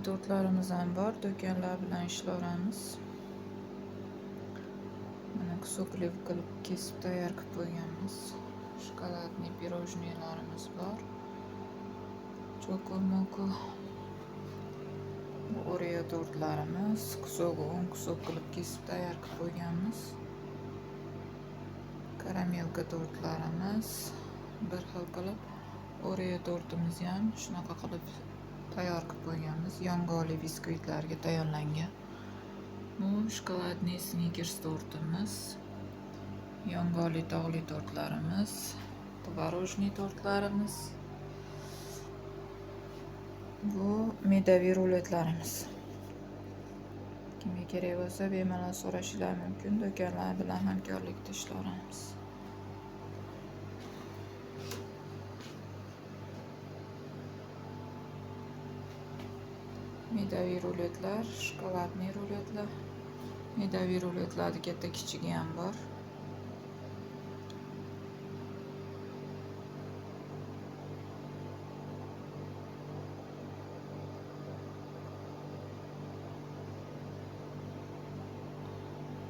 tortlarimiz ham bor. Do'konlar bilan ishlayveramiz. Mana kusokli qilib kesib tayyor qilib qo'yganmiz. Shokoladli pirojnilarimiz bor. Choco-moco. Oreo tortlarimiz, kusok qilib kesib tayyor qilib qo'yganmiz. Karamelka tortlarimiz bir xil qilib. Oreo tortimizni ham shunaqa qilib tayyor qilib qo'yganmiz. Yong'oqli biskvitlarga tayyorlangan. Bu shokoladli Snickers tortimiz. Yong'oqli tog'li tortlarimiz, tvorojniy tortlarimiz. Bu medaviy ruletlarimiz. Kimga kerak bo'lsa bemalol so'rashingiz mumkin. Do'konlar bilan hamkorlikda ishlayveramiz. Medaviy ruletlar, shokoladli ruletlar. Medaviy ruletlarning katta kichigi ham bor.